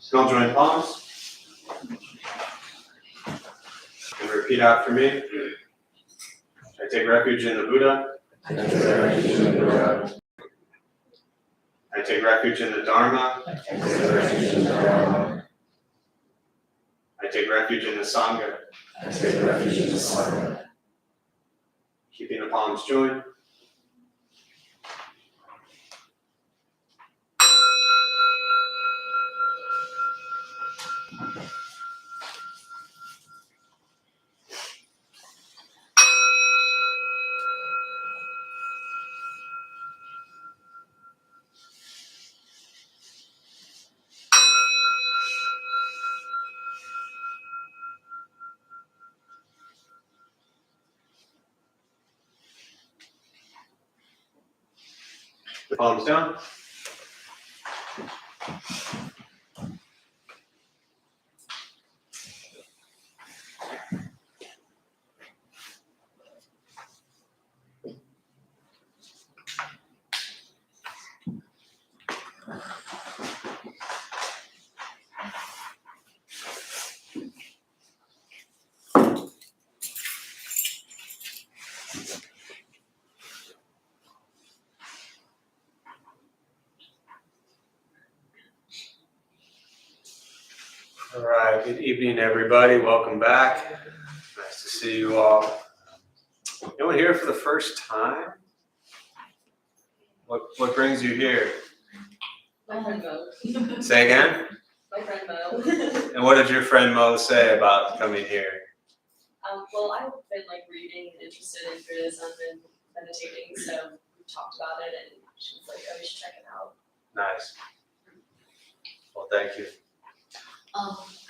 Skull joint palms. And repeat after me. I take refuge in the Buddha. I take refuge in the Buddha. I take refuge in the Dharma. I take refuge in the Dharma. I take refuge in the Sangha. I take refuge in the Sangha. Keeping the palms joined. The palms down. All right, good evening, everybody. Welcome back. Nice to see you all. Anyone here for the first time? What brings you here? My friend Mo. Say again? My friend Mo. And what did your friend Mo say about coming here? Well, I've been reading and interested in Buddhism and meditating, so we talked about it, and she was like, "Oh, you should check it out." Nice. Well, thank you.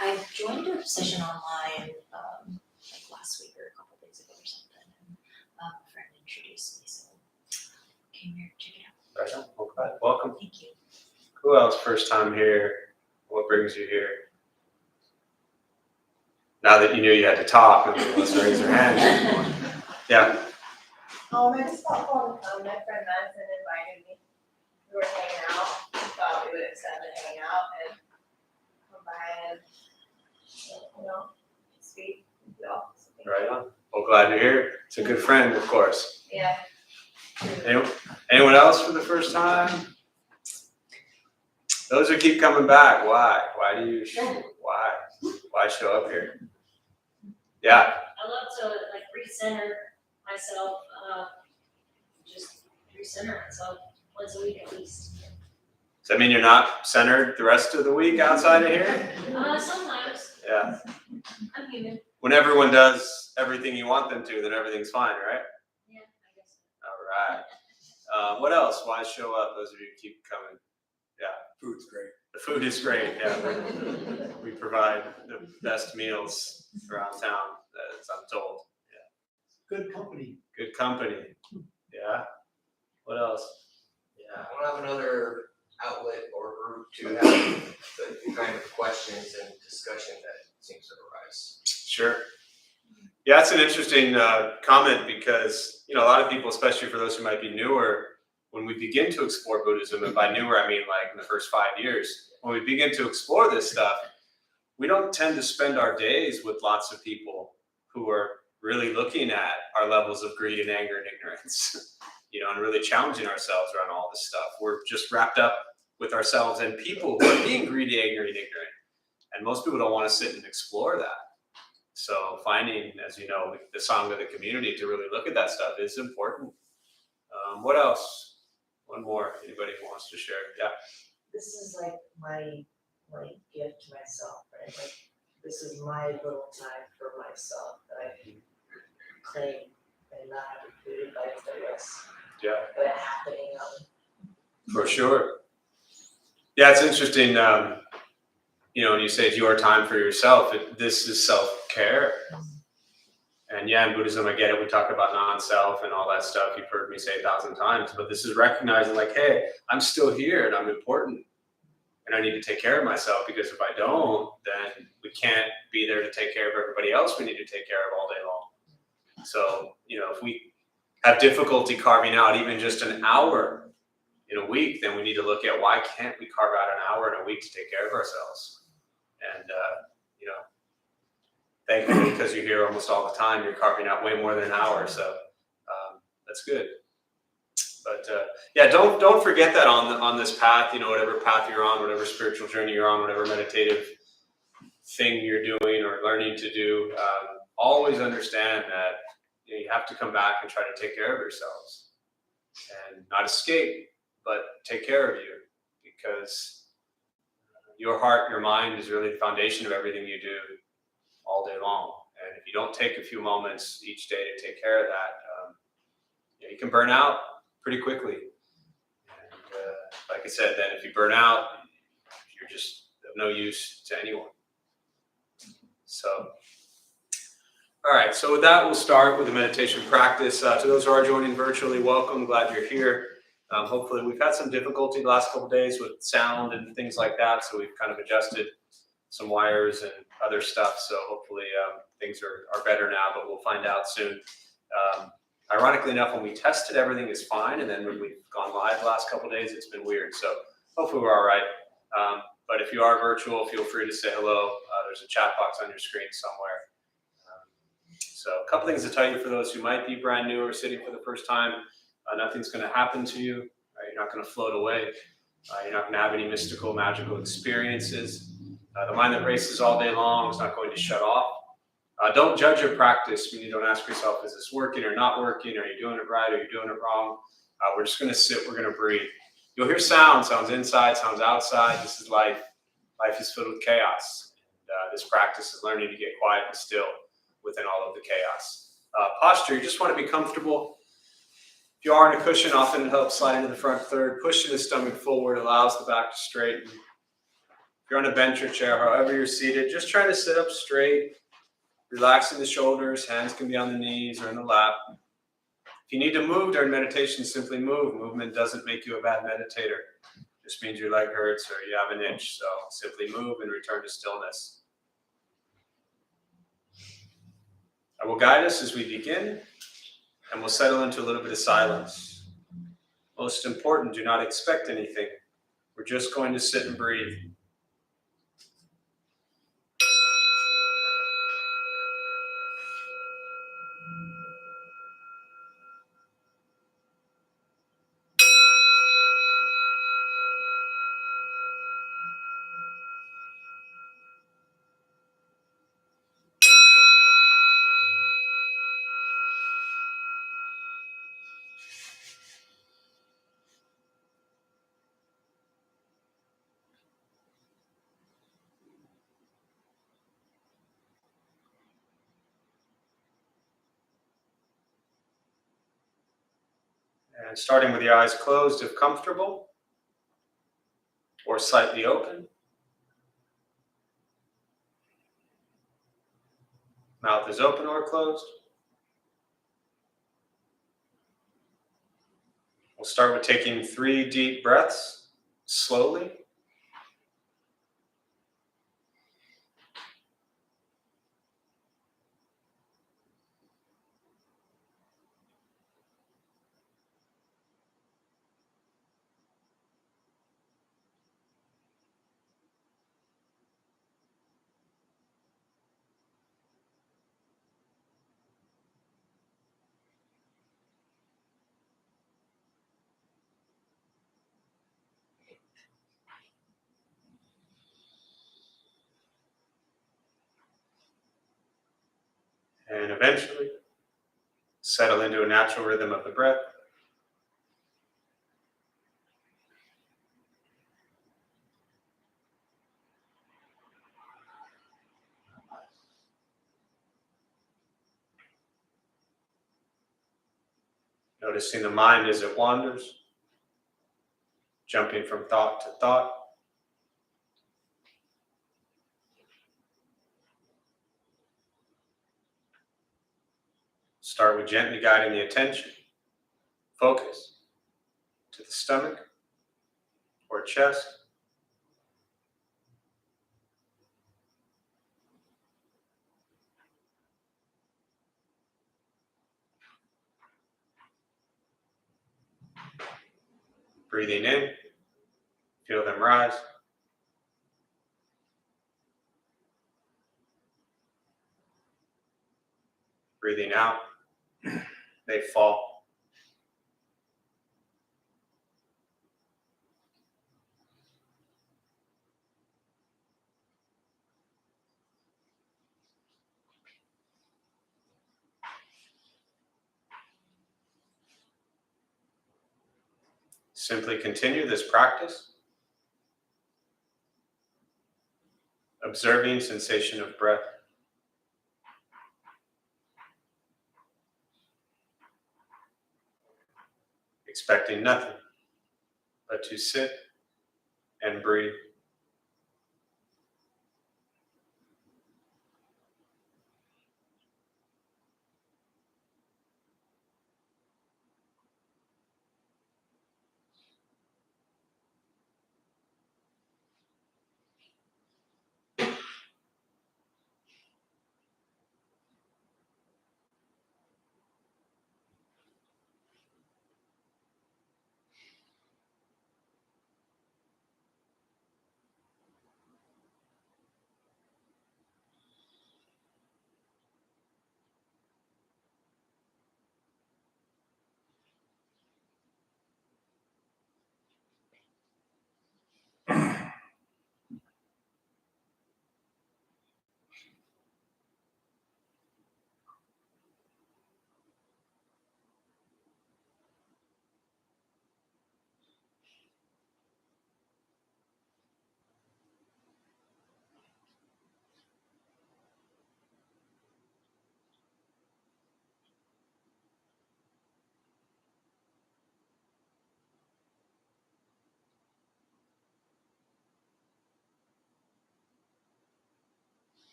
I joined a session online last week or a couple days ago or something, and a friend introduced me, so I came here to check it out. Right on. Okay. Welcome. Thank you. Who else first time here? What brings you here? Now that you knew you had to talk, let's raise your hand. Yeah. I just thought fun. My friend Madison invited me. We were hanging out. We thought we would extend the hang out and come by and, speak with y'all. Right on. Well, glad you're here. It's a good friend, of course. Yeah. Anyone else for the first time? Those who keep coming back, why? Why show up here? Yeah. I love to recenter myself, just recenter myself once a week at least. Does that mean you're not centered the rest of the week outside of here? Sometimes. Yeah. I'm human. When everyone does everything you want them to, then everything's fine, right? Yeah, I guess. All right. What else? Why show up? Those of you who keep coming. Yeah. Food's great. The food is great. Yeah. We provide the best meals around town, as I'm told. Yeah. Good company. Good company. Yeah. What else? I want to have another outlet or group to have the kind of questions and discussion that seems to arise. Sure. Yeah, it's an interesting comment because, a lot of people, especially for those who might be newer, when we begin to explore Buddhism, and by newer, I mean in the first 5 years, when we begin to explore this stuff, we don't tend to spend our days with lots of people who are really looking at our levels of greed and anger and ignorance, and really challenging ourselves around all this stuff. We're just wrapped up with ourselves and people who are being greedy, angry, and ignorant. And most people don't want to sit and explore that. So finding, as you know, the Sangha, the community, to really look at that stuff is important. What else? One more. Anybody who wants to share? Yeah. This is my gift to myself, right? This is my little time for myself that I can claim and not have to be invited to this. Yeah. But it happening. For sure. Yeah, it's interesting. When you say it's your time for yourself, this is self-care. And yeah, in Buddhism, I get it. We talk about non-self and all that stuff. You've heard me say 1,000 times, but this is recognizing hey, I'm still here and I'm important. And I need to take care of myself, because if I don't, then we can't be there to take care of everybody else we need to take care of all day long. So, if we have difficulty carving out even just an hour in a week, then we need to look at why can't we carve out an hour in a week to take care of ourselves? And, thankfully, because you're here almost all the time, you're carving out way more than an hour. So that's good. But yeah, don't forget that on this path, whatever path you're on, whatever spiritual journey you're on, whatever meditative thing you're doing or learning to do, always understand that you have to come back and try to take care of yourselves and not escape, but take care of you, because your heart, your mind is really the foundation of everything you do all day long. And if you don't take a few moments each day to take care of that, you can burn out pretty quickly. And like I said, then if you burn out, you're just of no use to anyone. So, all right, so with that, we'll start with the meditation practice. To those who are joining virtually, welcome, glad you're here. Hopefully, we've had some difficulty the last couple of days with sound and things like that, so we've kind of adjusted some wires and other stuff, so hopefully things are better now, but we'll find out soon. Ironically enough, when we tested, everything is fine, and then when we've gone live the last couple of days, it's been weird, so hopefully we're all right. But if you are virtual, feel free to say hello. There's a chat box on your screen somewhere. So a couple things to tell you for those who might be brand new or sitting for the first time. Nothing's going to happen to you. You're not going to float away. You're not going to have any mystical, magical experiences. The mind that races all day long is not going to shut off. Don't judge your practice when you don't ask yourself, is this working or not working? Are you doing it right? Are you doing it wrong? We're just going to sit. We're going to breathe. You'll hear sounds inside, sounds outside. This is life. Life is filled with chaos. And this practice is learning to get quiet and still within all of the chaos. Posture, you just want to be comfortable. If you are on a cushion, often it helps slide into the front third. Pushing the stomach forward allows the back to straighten. If you're on a bench or chair, however you're seated, just try to sit up straight, relaxing the shoulders. Hands can be on the knees or in the lap. If you need to move during meditation, simply move. Movement doesn't make you a bad meditator. It just means your leg hurts or you have an itch. So simply move and return to stillness. I will guide us as we begin, and we'll settle into a little bit of silence. Most important, do not expect anything. We're just going to sit and breathe. And starting with your eyes closed if comfortable, or slightly open. Mouth is open or closed. We'll start with taking 3 deep breaths, slowly. And eventually, settle into a natural rhythm of the breath. Noticing the mind as it wanders, jumping from thought to thought. Start with gently guiding the attention, focus to the stomach or chest. Breathing in, feel them rise. Breathing out, they fall. Simply continue this practice, observing sensation of breath. Expecting nothing but to sit and breathe.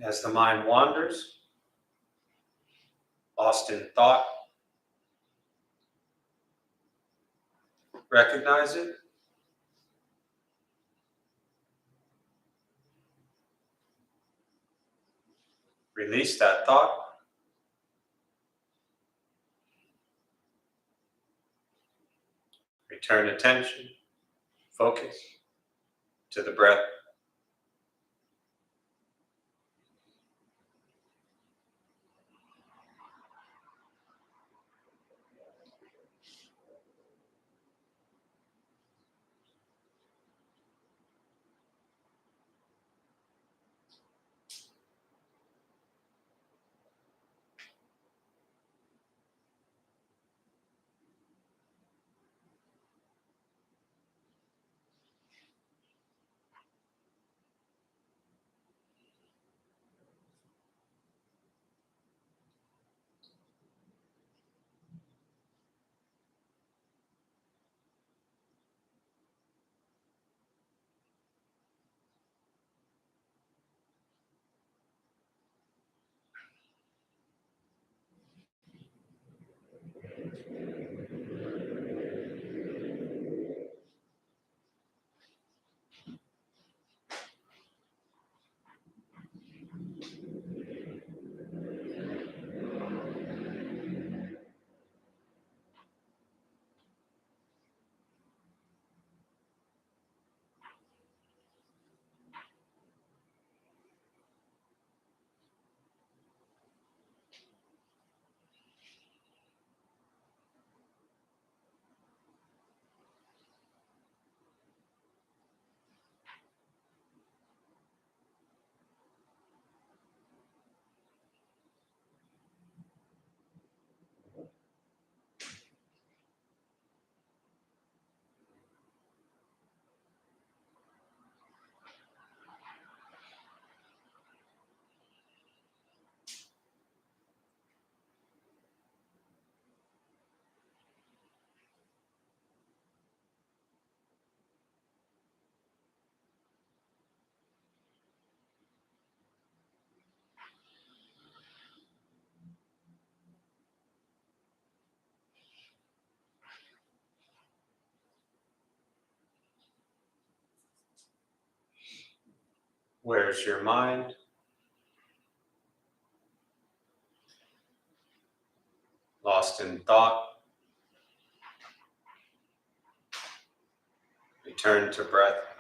As the mind wanders, lost in thought, recognize it. Release that thought. Return attention, focus to the breath. Where's your mind? Lost in thought? Return to breath.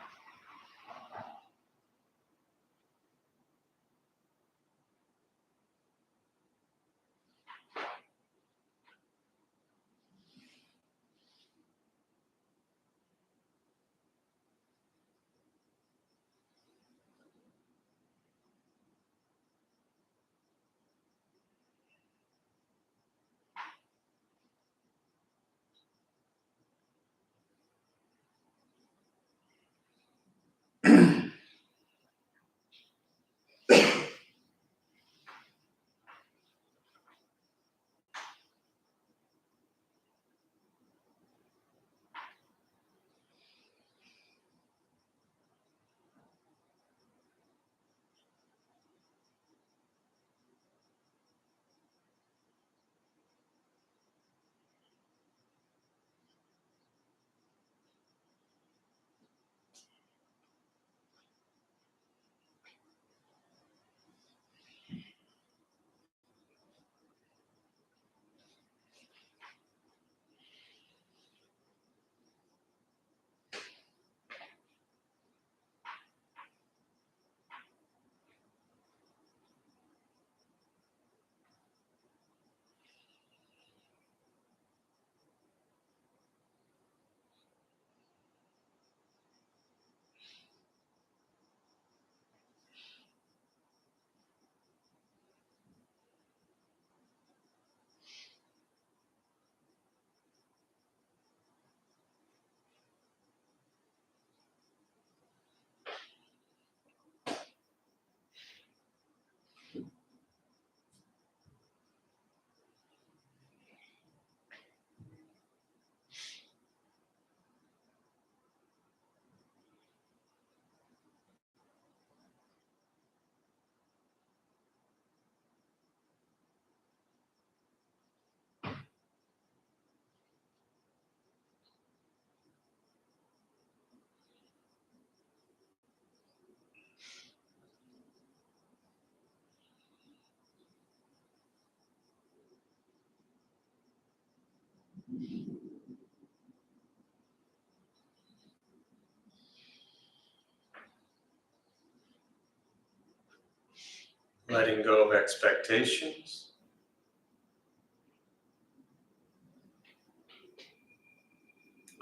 Letting go of expectations.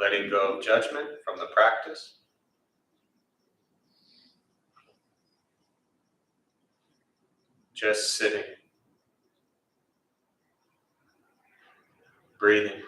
Letting go of judgment from the practice. Just sitting. Breathing.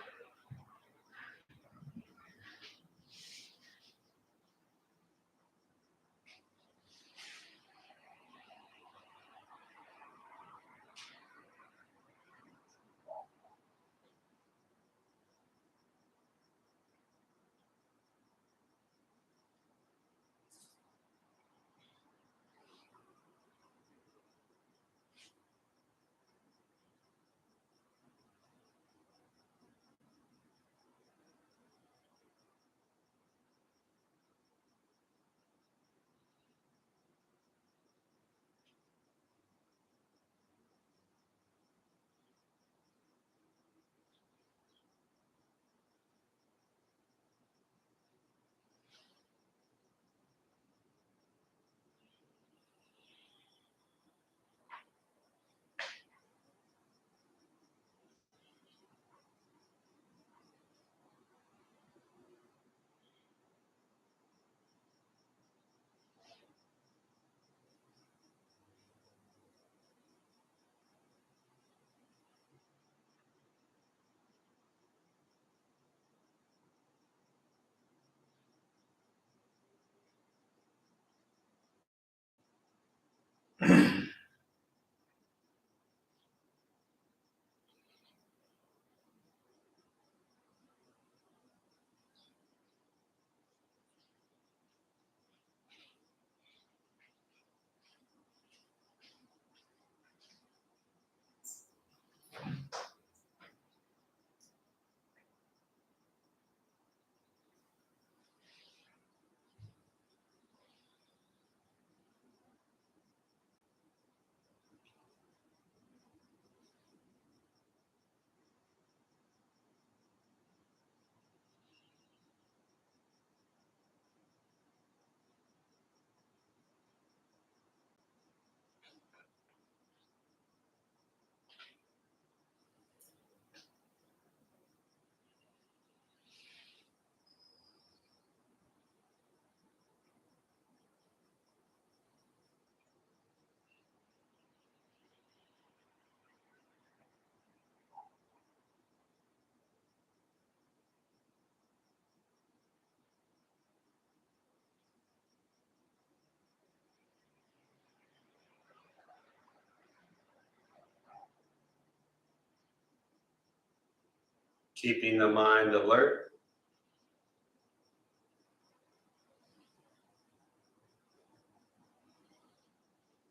keeping the mind alert.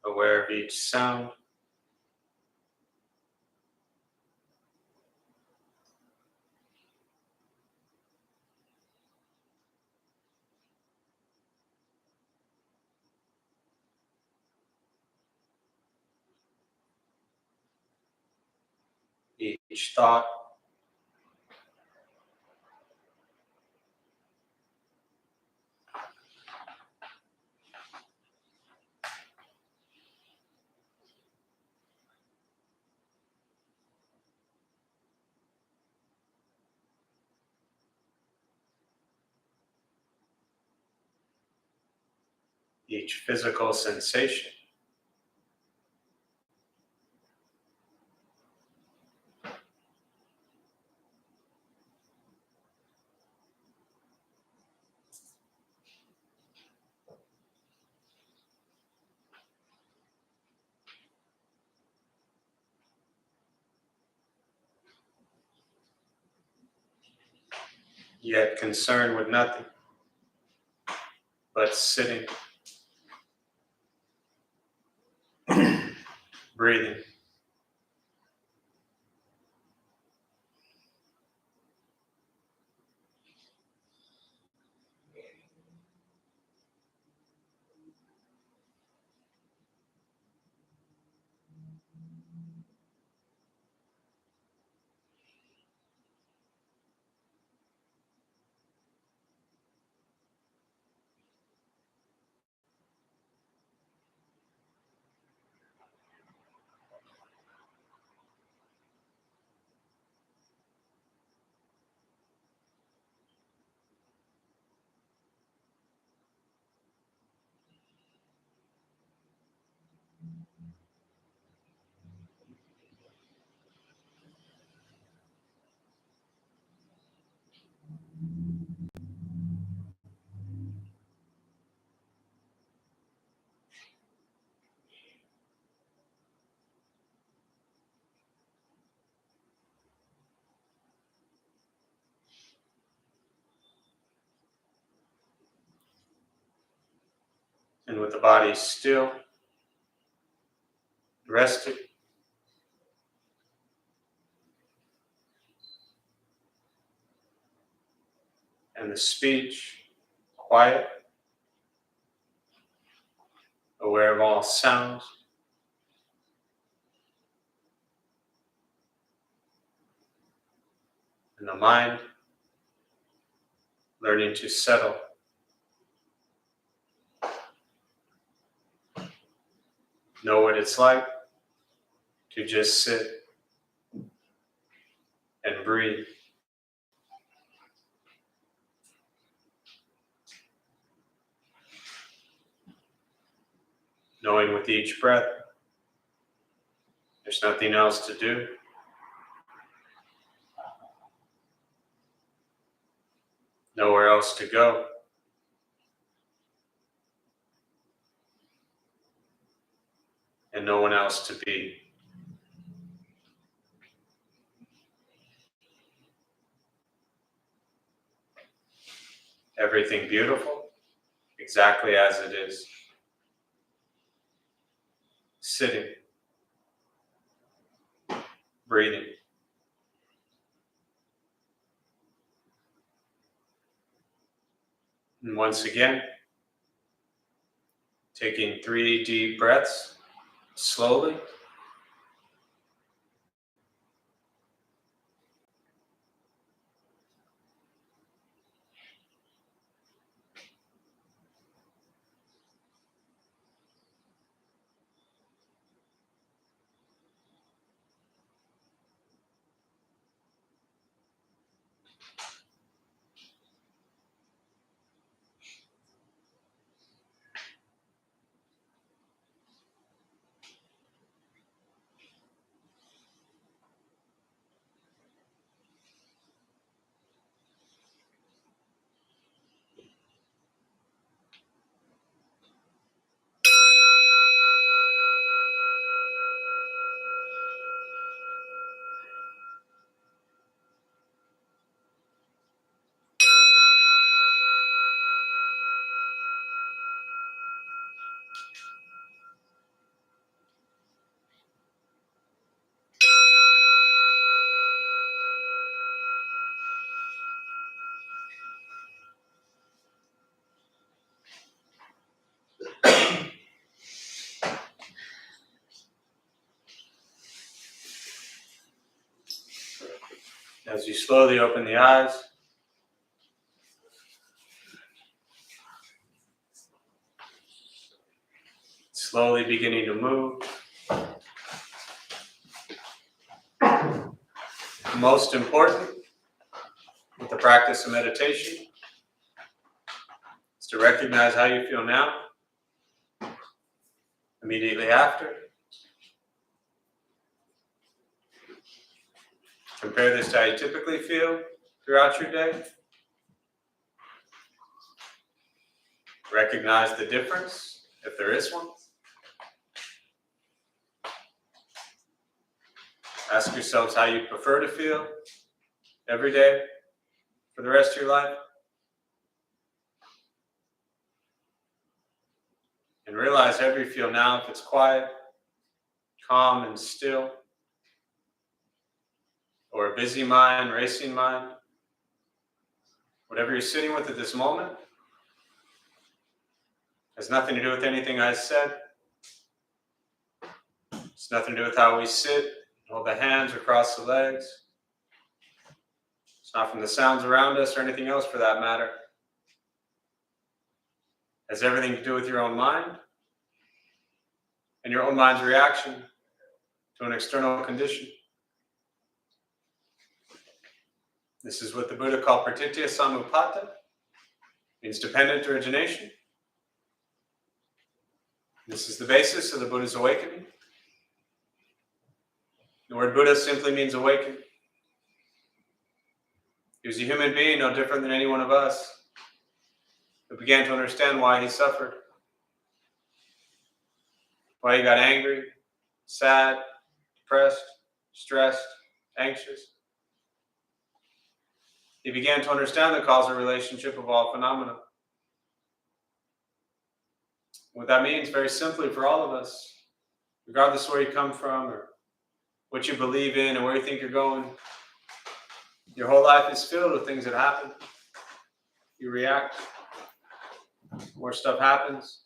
Aware of each sound. Each thought. Each physical sensation. Yet concerned with nothing but sitting, breathing. And with the body still, rested, and the speech quiet, aware of all sounds, and the mind learning to settle. Know what it's like to just sit and breathe. Knowing with each breath, there's nothing else to do. Nowhere else to go. And no one else to be. Everything beautiful, exactly as it is. Sitting, breathing. And once again, taking 3 deep breaths, slowly. As you slowly open the eyes, slowly beginning to move. Most important with the practice of meditation is to recognize how you feel now, immediately after. Compare this to how you typically feel throughout your day. Recognize the difference, if there is one. Ask yourselves how you prefer to feel every day for the rest of your life. And realize however you feel now, if it's quiet, calm, and still, or a busy mind, racing mind, whatever you're sitting with at this moment, has nothing to do with anything I said. It's nothing to do with how we sit, hold the hands or cross the legs. It's not from the sounds around us or anything else for that matter. It has everything to do with your own mind and your own mind's reaction to an external condition. This is what the Buddha called pratitya samuppada, means dependent origination. This is the basis of the Buddha's awakening. The word Buddha simply means awakened. He was a human being, no different than any one of us, who began to understand why he suffered, why he got angry, sad, depressed, stressed, anxious. He began to understand the causal relationship of all phenomena. What that means, very simply for all of us, regardless of where you come from or what you believe in and where you think you're going, your whole life is filled with things that happen. You react. More stuff happens.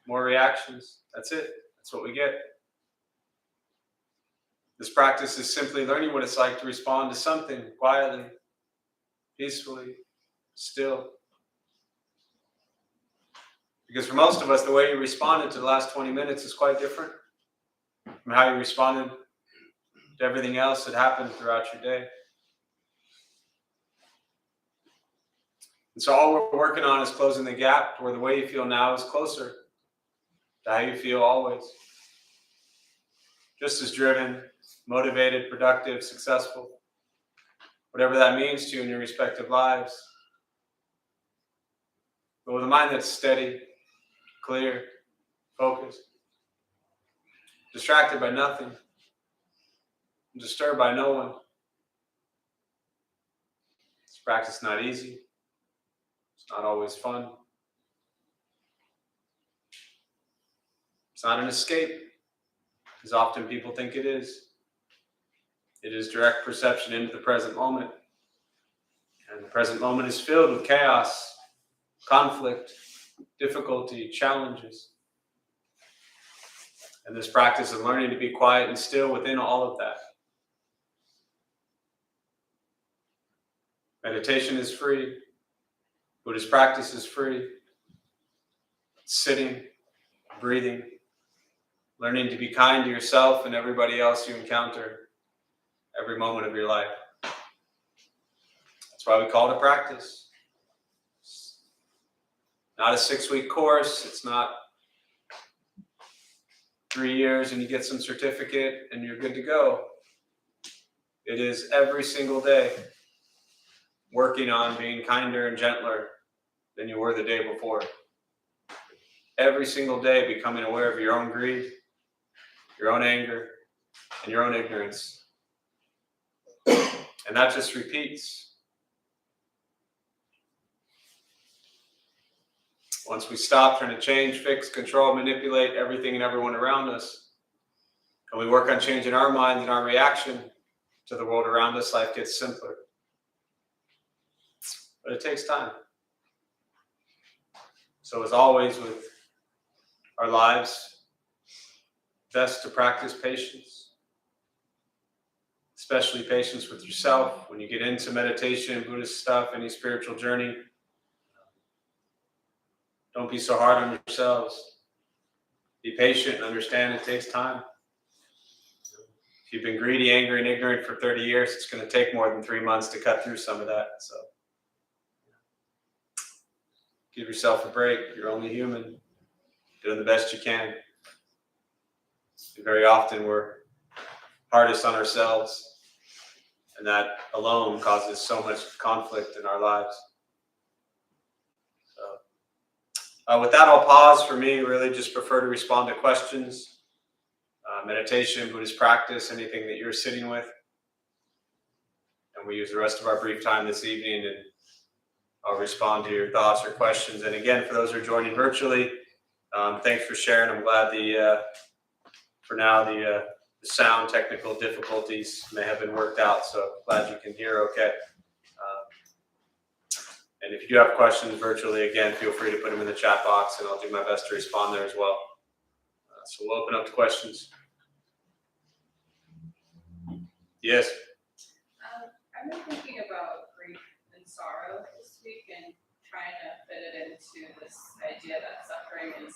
More reactions. That's it. That's what we get. This practice is simply learning what it's like to respond to something quietly, peacefully, still. Because for most of us, the way you responded to the last 20 minutes is quite different from how you responded to everything else that happened throughout your day. And so all we're working on is closing the gap to where the way you feel now is closer to how you feel always. Just as driven, motivated, productive, successful, whatever that means to you in your respective lives. But with a mind that's steady, clear, focused, distracted by nothing, disturbed by no one. This practice is not easy. It's not always fun. It's not an escape, as often people think it is. It is direct perception into the present moment. And the present moment is filled with chaos, conflict, difficulty, challenges. And this practice of learning to be quiet and still within all of that. Meditation is free. Buddhist practice is free. Sitting, breathing, learning to be kind to yourself and everybody else you encounter every moment of your life. That's why we call it a practice. It's not a 6-week course. It's not 3 years and you get some certificate and you're good to go. It is every single day working on being kinder and gentler than you were the day before. Every single day becoming aware of your own greed, your own anger, and your own ignorance. And that just repeats. Once we stop trying to change, fix, control, manipulate everything and everyone around us, and we work on changing our minds and our reaction to the world around us, life gets simpler. But it takes time. So as always with our lives, best to practice patience. especially patience with yourself. When you get into meditation, Buddhist stuff, any spiritual journey, don't be so hard on yourselves. Be patient and understand it takes time. If you've been greedy, angry, and ignorant for 30 years, it's going to take more than 3 months to cut through some of that. So give yourself a break. You're only human. Doing the best you can. And very often we're hardest on ourselves, and that alone causes so much conflict in our lives. So with that, I'll pause. For me, really just prefer to respond to questions. Meditation, Buddhist practice, anything that you're sitting with. And we use the rest of our brief time this evening, and I'll respond to your thoughts or questions. And again, for those who are joining virtually, thanks for sharing. I'm glad for now the sound technical difficulties may have been worked out, so glad you can hear okay. And if you do have questions virtually, again, feel free to put them in the chat box, and I'll do my best to respond there as well. So we'll open up to questions. Yes. I've been thinking about grief and sorrow this week and trying to fit it into this idea that suffering is,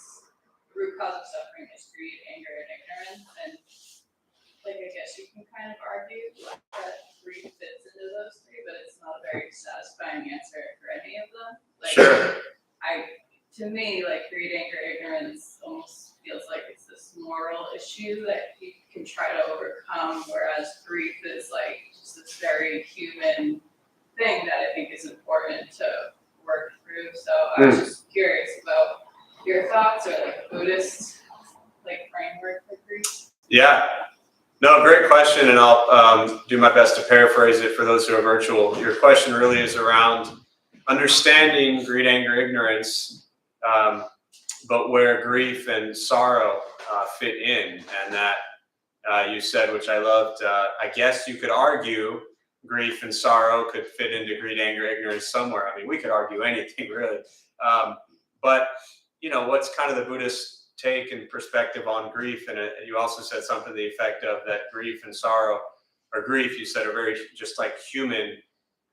the root cause of suffering is greed, anger, and ignorance. And like, I guess you can kind of argue that grief fits into those three, but it's not a very satisfying answer for any of them. Like, Sure. To me, like, greed, anger, ignorance almost feels like it's this moral issue that you can try to overcome, whereas grief is like just this very human thing that I think is important to work through. So I was just curious about your thoughts, or like a Buddhist like framework for grief. Yeah. No, great question, and I'll do my best to paraphrase it for those who are virtual. Your question really is around understanding greed, anger, ignorance, but where grief and sorrow fit in, and that you said, which I loved, I guess you could argue grief and sorrow could fit into greed, anger, ignorance somewhere. I mean, we could argue anything really. But, you know, what's kind of the Buddhist take and perspective on grief? And you also said something to the effect of that grief and sorrow, or grief, you said, are very just like human,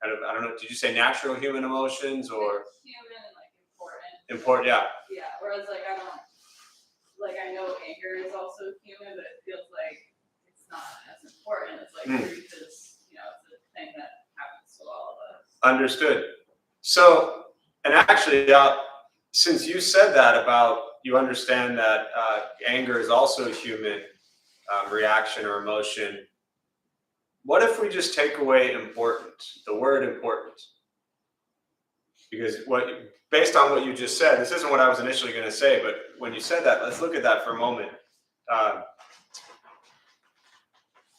kind of, I don't know, did you say natural human emotions or? Human and like important. Important, yeah. Yeah, whereas like I know anger is also human, but it feels like it's not as important. It's like grief is, you know, it's a thing that happens to all of us. Understood. So, and actually, since you said that about, you understand that anger is also a human reaction or emotion, what if we just take away important, the word important? Because based on what you just said, this isn't what I was initially going to say, but when you said that, let's look at that for a moment.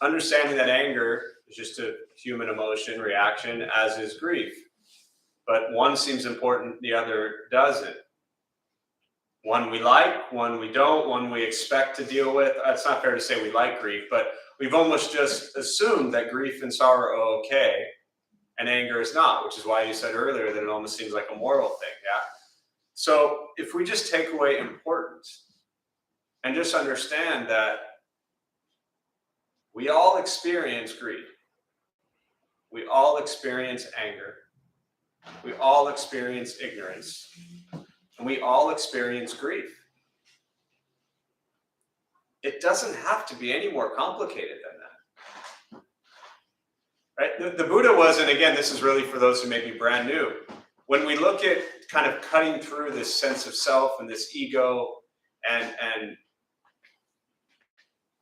Understanding that anger is just a human emotion reaction, as is grief. But one seems important, the other doesn't. One we like, one we don't, one we expect to deal with. It's not fair to say we like grief, but we've almost just assumed that grief and sorrow are okay, and anger is not, which is why you said earlier that it almost seems like a moral thing, yeah? So if we just take away importance and just understand that we all experience greed, we all experience anger, we all experience ignorance, and we all experience grief. It doesn't have to be any more complicated than that. Right? The Buddha was, and again, this is really for those who may be brand new, when we look at kind of cutting through this sense of self and this ego and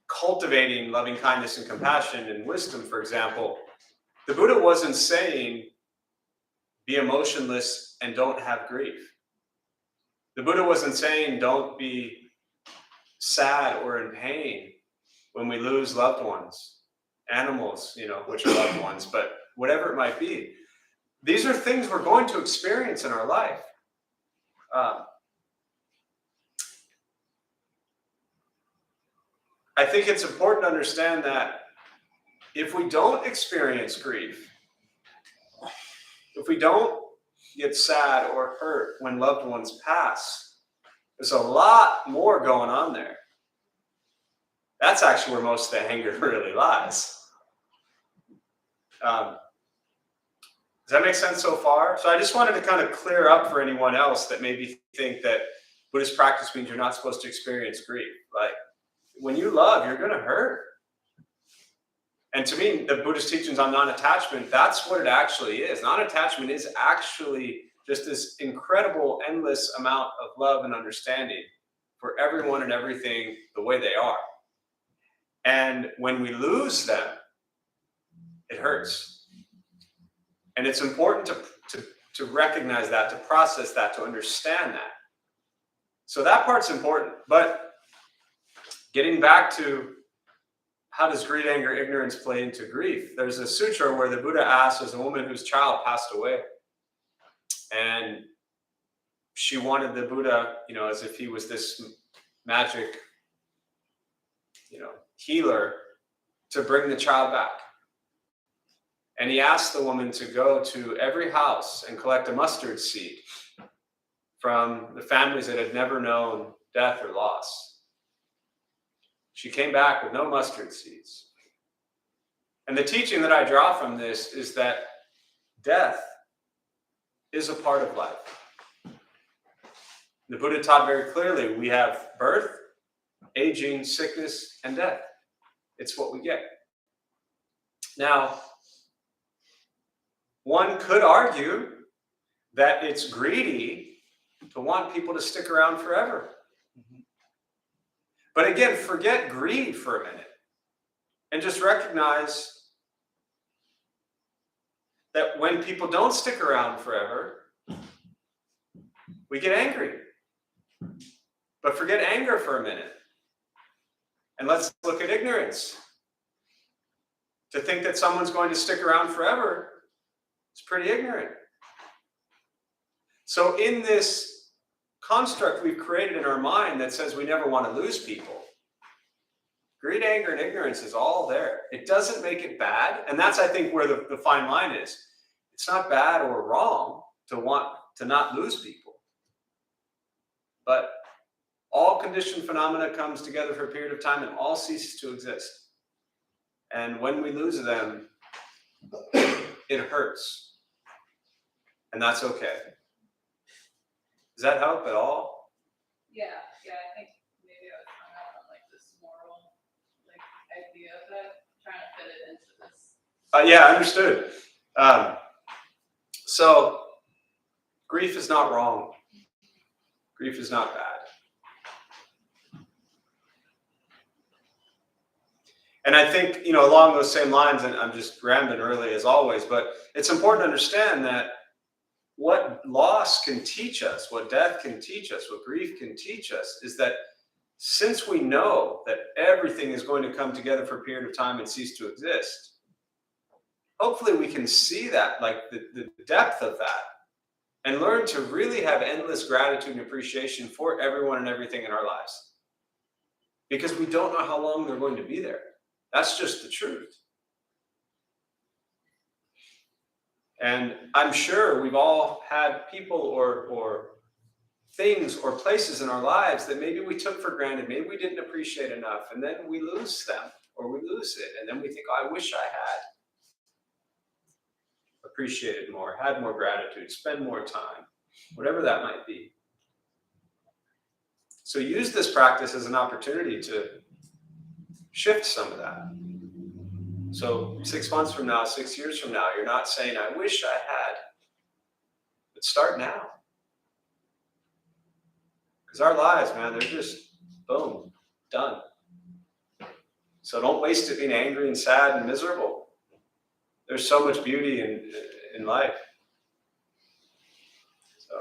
cultivating loving kindness and compassion and wisdom, for example, the Buddha wasn't saying be emotionless and don't have grief. The Buddha wasn't saying don't be sad or in pain when we lose loved ones, animals, you know, which are loved ones, but whatever it might be. These are things we're going to experience in our life. I think it's important to understand that if we don't experience grief, if we don't get sad or hurt when loved ones pass, there's a lot more going on there. That's actually where most of the anger really lies. Does that make sense so far? So I just wanted to kind of clear up for anyone else that maybe think that Buddhist practice means you're not supposed to experience grief. Like, when you love, you're going to hurt. And to me, the Buddhist teachings on non-attachment, that's what it actually is. Non-attachment is actually just this incredible, endless amount of love and understanding for everyone and everything the way they are. And when we lose them, it hurts. And it's important to recognize that, to process that, to understand that. So that part's important. But getting back to how does greed, anger, ignorance play into grief? There's a sutra where the Buddha asks, there's a woman whose child passed away. And she wanted the Buddha, as if he was this magic, healer, to bring the child back. And he asked the woman to go to every house and collect a mustard seed from the families that had never known death or loss. She came back with no mustard seeds. And the teaching that I draw from this is that death is a part of life. The Buddha taught very clearly, we have birth, aging, sickness, and death. It's what we get. Now, one could argue that it's greedy to want people to stick around forever. But again, forget greed for a minute and just recognize that when people don't stick around forever, we get angry. But forget anger for a minute. And let's look at ignorance. To think that someone's going to stick around forever is pretty ignorant. So in this construct we've created in our mind that says we never want to lose people, greed, anger, and ignorance is all there. It doesn't make it bad. And that's, I think, where the fine line is. It's not bad or wrong to want to not lose people. But all conditioned phenomena comes together for a period of time and all ceases to exist. And when we lose them, it hurts. And that's okay. Does that help at all? Yeah, I think maybe I was hung out on like this moral idea of that, trying to fit it into this. Yeah, understood. So grief is not wrong. Grief is not bad. And I think, along those same lines, and I'm just rambling early as always, but it's important to understand that what loss can teach us, what death can teach us, what grief can teach us, is that since we know that everything is going to come together for a period of time and cease to exist, hopefully we can see that, like the depth of that, and learn to really have endless gratitude and appreciation for everyone and everything in our lives. Because we don't know how long they're going to be there. That's just the truth. And I'm sure we've all had people or things or places in our lives that maybe we took for granted, maybe we didn't appreciate enough, and then we lose them or we lose it. And then we think, I wish I had appreciated more, had more gratitude, spend more time, whatever that might be. So use this practice as an opportunity to shift some of that. So 6 months from now, 6 years from now, you're not saying, I wish I had, but start now. Because our lives, man, they're just, boom, done. So don't waste it being angry and sad and miserable. There's so much beauty in life. So,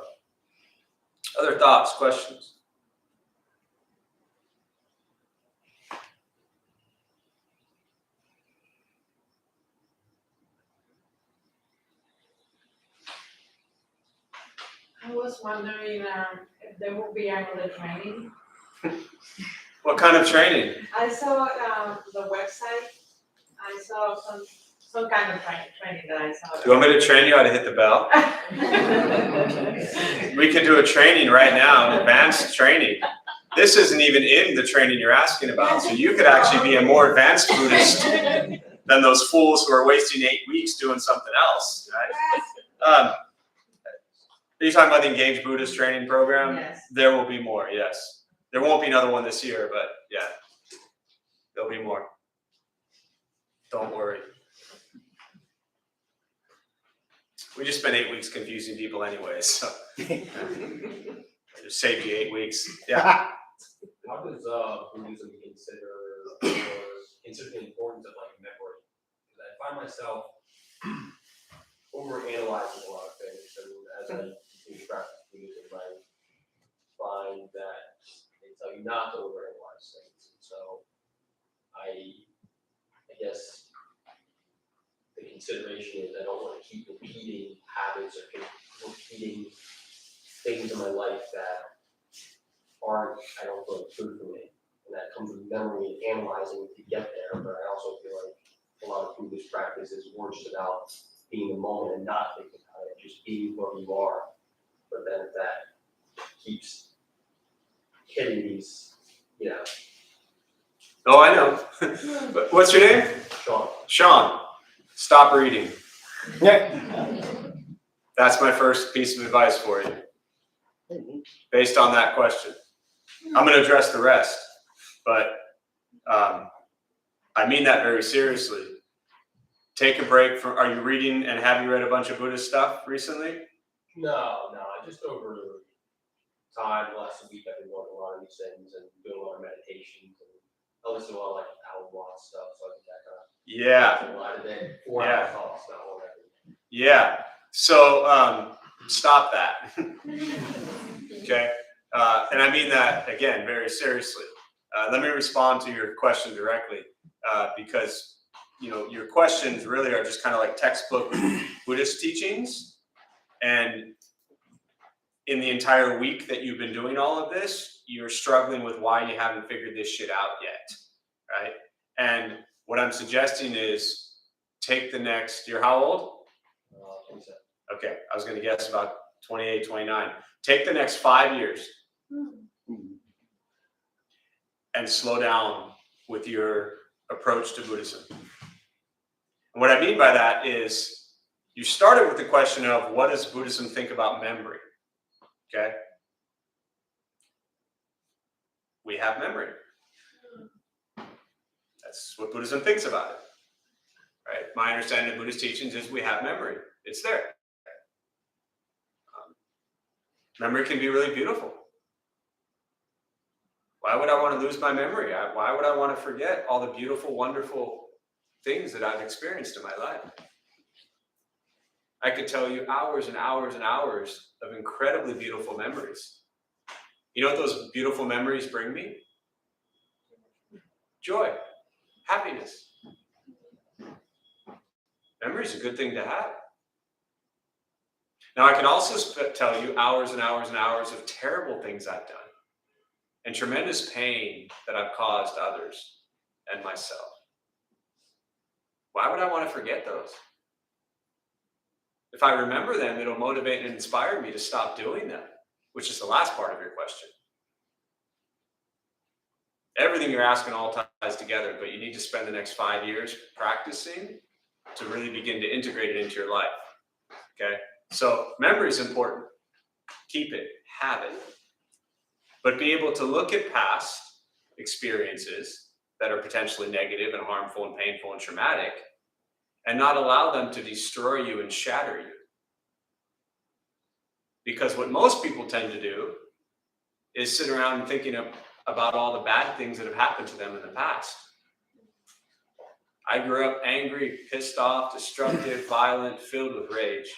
other thoughts, questions? I was wondering if there will be another training. What kind of training? I saw the website. I saw some kind of training that I saw. Do you want me to train you how to hit the bell? We could do a training right now, an advanced training. This isn't even in the training you're asking about, so you could actually be a more advanced Buddhist than those fools who are wasting 8 weeks doing something else, right? Are you talking about the Engaged Buddhist training program? Yes. There will be more, yes. There won't be another one this year, but yeah, there'll be more. Don't worry. We just spent 8 weeks confusing people anyway, so. Just saved you 8 weeks. Yeah. How does Buddhism consider the importance of like memory? Because I find myself overanalyzing a lot of things, and as I continue to practice Buddhism, I find that they tell you not to overanalyze things. And so I guess the consideration is I don't want to keep repeating habits or repeating things in my life that aren't, I don't feel like good for me. And that comes with memory and analyzing to get there. But I also feel like a lot of Buddhist practice is more just about being in the moment and not thinking about it, just being where you are. But then if that keeps hitting these, you know. Oh, I know. But what's your name? Sean. Sean. Stop reading. That's my first piece of advice for you. Based on that question. I'm going to address the rest, but I mean that very seriously. Take a break from, are you reading and have you read a bunch of Buddhist stuff recently? No, just over time, last week I've been going to a lot of these things and doing a lot of meditations, and I listen to a lot of like Alan Watts stuff, so I think that kind of Yeah. a lot of it. 4 hour thoughts, not one every. Yeah. So stop that. Okay. And I mean that again very seriously. Let me respond to your question directly, because you know your questions really are just kind of like textbook Buddhist teachings, and in the entire week that you've been doing all of this, you're struggling with why you haven't figured this shit out yet, right? And what I'm suggesting is take the next. You're how old? 27. Okay, I was going to guess about 28, 29. Take the next 5 years and slow down with your approach to Buddhism. And what I mean by that is you started with the question of what does Buddhism think about memory? Okay? We have memory. That's what Buddhism thinks about it. Right? My understanding of Buddhist teachings is we have memory. It's there. Memory can be really beautiful. Why would I want to lose my memory? Why would I want to forget all the beautiful, wonderful things that I've experienced in my life? I could tell you hours and hours and hours of incredibly beautiful memories. You know what those beautiful memories bring me? Joy, happiness. Memory is a good thing to have. Now, I can also tell you hours and hours and hours of terrible things I've done and tremendous pain that I've caused others and myself. Why would I want to forget those? If I remember them, it'll motivate and inspire me to stop doing them, which is the last part of your question. Everything you're asking all ties together, but you need to spend the next 5 years practicing to really begin to integrate it into your life. Okay? So memory is important. Keep it, have it. But be able to look at past experiences that are potentially negative and harmful and painful and traumatic and not allow them to destroy you and shatter you. Because what most people tend to do is sit around thinking about all the bad things that have happened to them in the past. I grew up angry, pissed off, destructive, violent, filled with rage.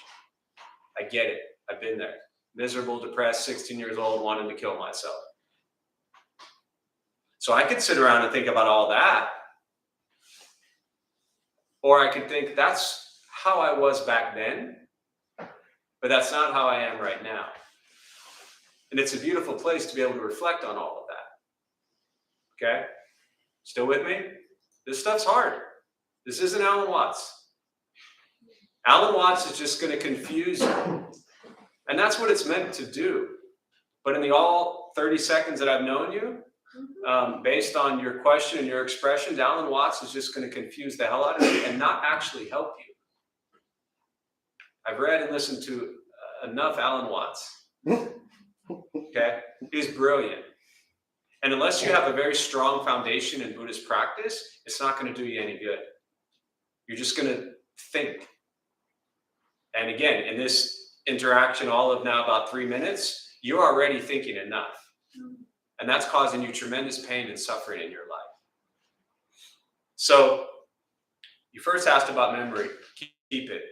I get it. I've been there. Miserable, depressed, 16 years old, wanting to kill myself. So I could sit around and think about all that. Or I could think that's how I was back then, but that's not how I am right now. And it's a beautiful place to be able to reflect on all of that. Okay? Still with me? This stuff's hard. This isn't Alan Watts. Alan Watts is just going to confuse you. And that's what it's meant to do. But in the all 30 seconds that I've known you, based on your question and your expressions, Alan Watts is just going to confuse the hell out of you and not actually help you. I've read and listened to enough Alan Watts. Okay? He's brilliant. And unless you have a very strong foundation in Buddhist practice, it's not going to do you any good. You're just going to think. And again, in this interaction, all of now about 3 minutes, you're already thinking enough. And that's causing you tremendous pain and suffering in your life. So you first asked about memory. Keep it.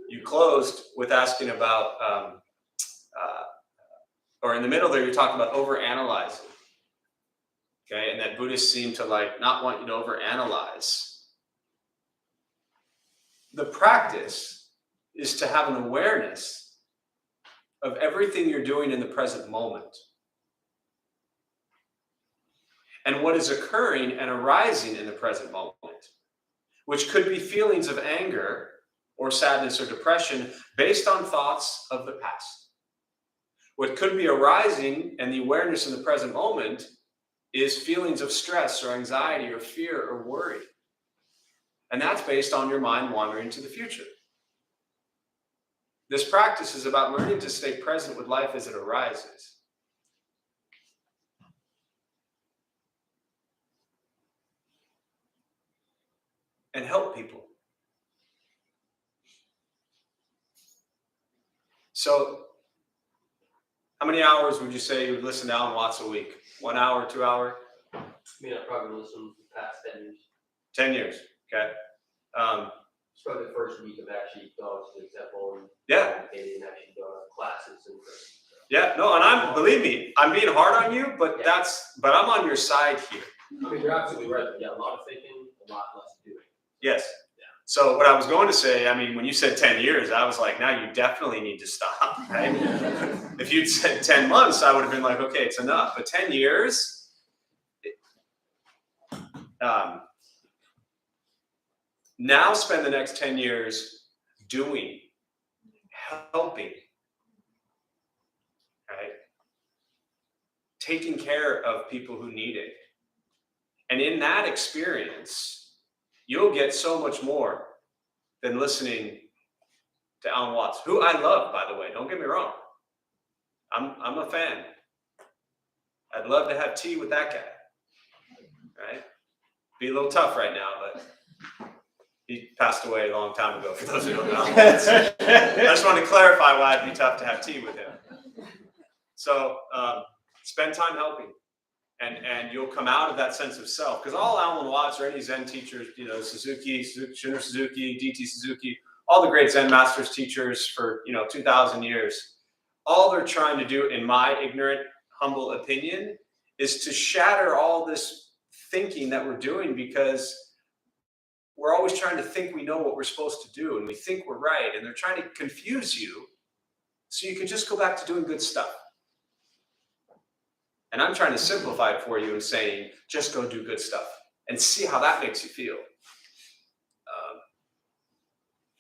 You closed with asking about, or in the middle there, you're talking about overanalyzing. Okay, and that Buddhists seem to like not want you to overanalyze. The practice is to have an awareness of everything you're doing in the present moment. And what is occurring and arising in the present moment, which could be feelings of anger or sadness or depression based on thoughts of the past. What could be arising and the awareness in the present moment is feelings of stress or anxiety or fear or worry. And that's based on your mind wandering to the future. This practice is about learning to stay present with life as it arises. And help people. So, how many hours would you say you would listen to Alan Watts a week? 1 hour, 2 hour? I mean, I probably listened for the past 10 years. 10 years, okay. It's probably the first week of actually going to the example and Yeah. meditating and actually going to classes and Yeah, no, and believe me, I'm being hard on you, but but I'm on your side here. I mean, you're absolutely right. Yeah, a lot of thinking, a lot less doing. Yes. So what I was going to say, I mean, when you said 10 years, I was like, now you definitely need to stop, right? If you'd said 10 months, I would have been like, okay, it's enough. But 10 years, now spend the next 10 years doing, helping, right? Taking care of people who need it. And in that experience, you'll get so much more than listening to Alan Watts, who I love, by the way. Don't get me wrong. I'm a fan. I'd love to have tea with that guy, right? Be a little tough right now, but he passed away a long time ago, for those who don't know. I just want to clarify why it'd be tough to have tea with him. So spend time helping. And you'll come out of that sense of self. Because all Alan Watts or any Zen teachers, you know, Shunryu Suzuki, D.T. Suzuki, all the great Zen masters teachers for, 2,000 years, all they're trying to do, in my ignorant, humble opinion, is to shatter all this thinking that we're doing, because we're always trying to think we know what we're supposed to do and we think we're right. And they're trying to confuse you so you can just go back to doing good stuff. And I'm trying to simplify it for you and saying, just go do good stuff and see how that makes you feel.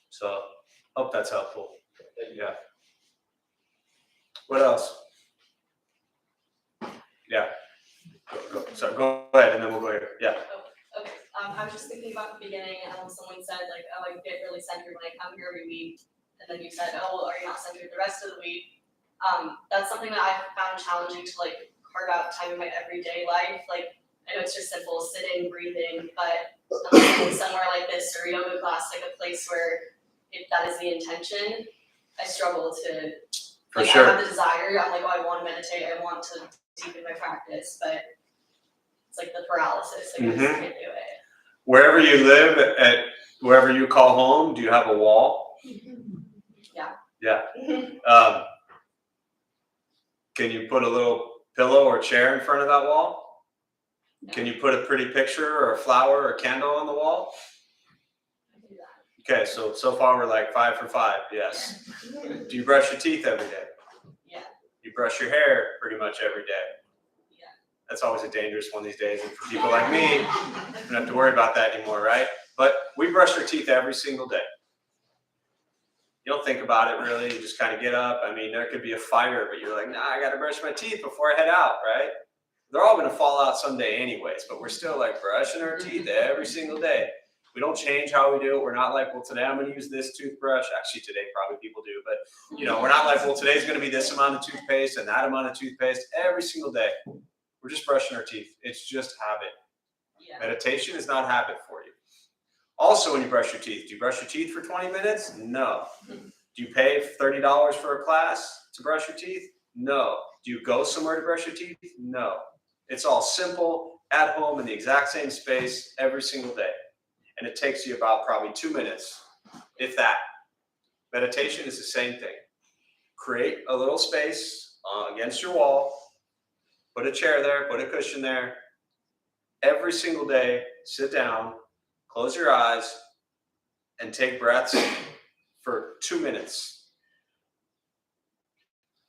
So, hope that's helpful. Yeah. What else? Yeah. Go ahead, and then we'll go here. Yeah. Oh, okay. I was just thinking about the beginning, and someone said like, "Oh, I get really centered when I come here every week," and then you said, "Oh, well, are you not centered the rest of the week?" That's something that I found challenging to like carve out time in my everyday life. Like, I know it's just simple sitting, breathing, but somewhere like this or yoga class, like a place where if that is the intention, I struggle to. For like, sure. I have the desire. I'm like, oh, I want to meditate. I want to deepen my practice, but it's like the paralysis. Like, I just can't do it. Wherever you live, at wherever you call home, do you have a wall? Yeah. Yeah. Can you put a little pillow or chair in front of that wall? No. Can you put a pretty picture or a flower or a candle on the wall? I can do that. Okay, so far we're like 5 for 5, yes. Do you brush your teeth every day? Yeah. You brush your hair pretty much every day? Yeah. That's always a dangerous one these days, and for people like me, you don't have to worry about that anymore, right? But we brush our teeth every single day. You don't think about it really, you just kind of get up. I mean, there could be a fire, but you're like, nah, I gotta brush my teeth before I head out, right? They're all gonna fall out someday anyways, but we're still like brushing our teeth every single day. We don't change how we do it. We're not like, well, today I'm gonna use this toothbrush. Actually, today probably people do, but we're not like, well, today's gonna be this amount of toothpaste and that amount of toothpaste every single day. We're just brushing our teeth. It's just habit. Yeah. Meditation is not habit for you. Also, when you brush your teeth, do you brush your teeth for 20 minutes? No. Do you pay $30 for a class to brush your teeth? No. Do you go somewhere to brush your teeth? No. It's all simple, at home, in the exact same space, every single day. And it takes you about probably 2 minutes, if that. Meditation is the same thing. Create a little space against your wall, put a chair there, put a cushion there. Every single day, sit down, close your eyes, and take breaths for 2 minutes.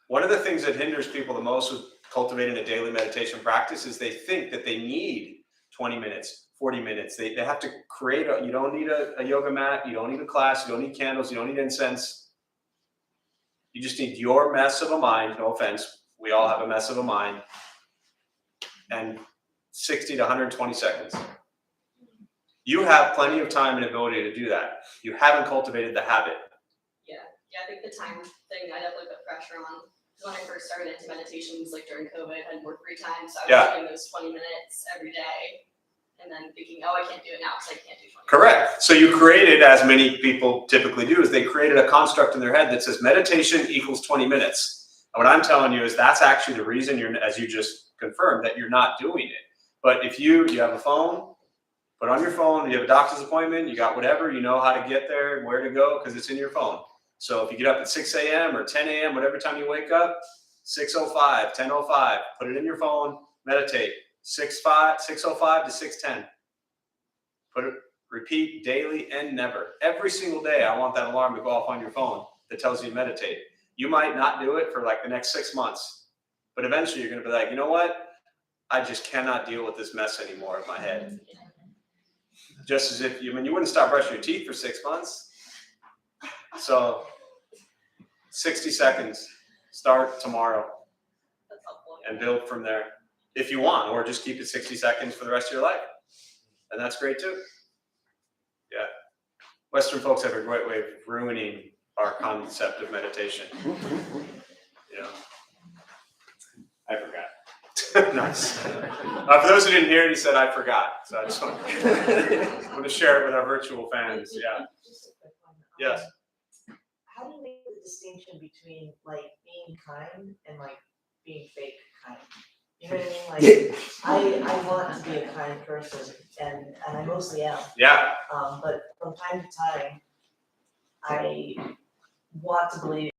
One of the things that hinders people the most with cultivating a daily meditation practice is they think that they need 20 minutes, 40 minutes. They have to create you don't need a yoga mat, you don't need a class, you don't need candles, you don't need incense. You just need your mess of a mind, no offense, we all have a mess of a mind, and 60 to 120 seconds. You have plenty of time and ability to do that. You haven't cultivated the habit. Yeah, I think the time thing I definitely put pressure on. When I first started into meditation, it was like during COVID, I had more free time, so I was doing those 20 minutes every day, and then thinking, oh, I can't do it now because I can't do 20 minutes. Correct. So you created, as many people typically do, is they created a construct in their head that says meditation equals 20 minutes. And what I'm telling you is that's actually the reason you're, as you just confirmed, that you're not doing it. But if you have a phone, put on your phone, you have a doctor's appointment, you got whatever, you know how to get there, where to go, because it's in your phone. So if you get up at 6 a.m. or 10 a.m., whatever time you wake up, 6:05, 10:05, put it in your phone, meditate, 6:05 to 6:10. Repeat daily and never. Every single day, I want that alarm to go off on your phone that tells you to meditate. You might not do it for like the next 6 months, but eventually you're going to be like, you know what? I just cannot deal with this mess anymore in my head. Just as if you wouldn't stop brushing your teeth for 6 months. So 60 seconds, start tomorrow and build from there if you want, or just keep it 60 seconds for the rest of your life. And that's great too. Yeah. Western folks have a great way of ruining our concept of meditation. I forgot. Nice. For those who didn't hear it, he said, I forgot. So I just want to share it with our virtual fans. Yeah. Just a quick one. Yes. How do you make the distinction between like being kind and like being fake kind? You know what I mean? Like I want to be a kind person and I mostly am. Yeah. But from time to time, I want to believe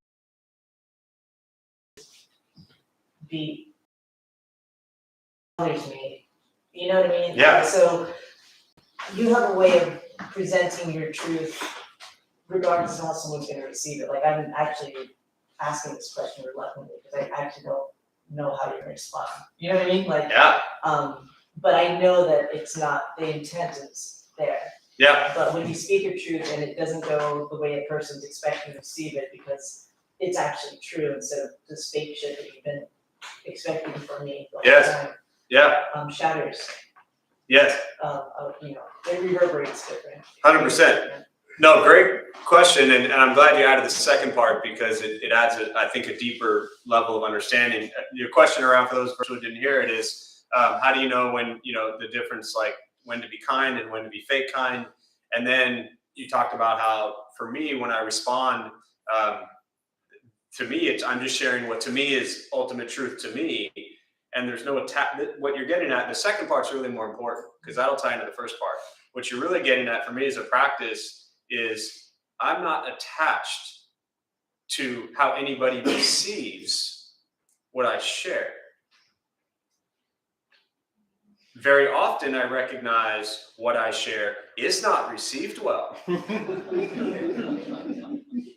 bothers me. You know what I mean? Yeah. So you have a way of presenting your truth regardless of how someone's gonna receive it. Like I'm actually asking this question reluctantly because I actually don't know how you're gonna respond. You know what I mean? Like Yeah. but I know that it's not, the intent is there. Yeah. But when you speak your truth and it doesn't go the way a person's expecting to receive it because it's actually true instead of this fake shit that you've been expecting from me the whole Yes. time, Yeah. shatters. Yes. It reverberates different. 100%. No, great question, and I'm glad you added the second part because it adds, I think, a deeper level of understanding. Your question around, for those who didn't hear it, is how do you know when, the difference, like when to be kind and when to be fake kind? And then you talked about how, for me, when I respond, to me, I'm just sharing what to me is ultimate truth to me, and there's no attack. What you're getting at, the second part's really more important because that'll tie into the first part. What you're really getting at for me as a practice is I'm not attached to how anybody receives what I share. Very often I recognize what I share is not received well.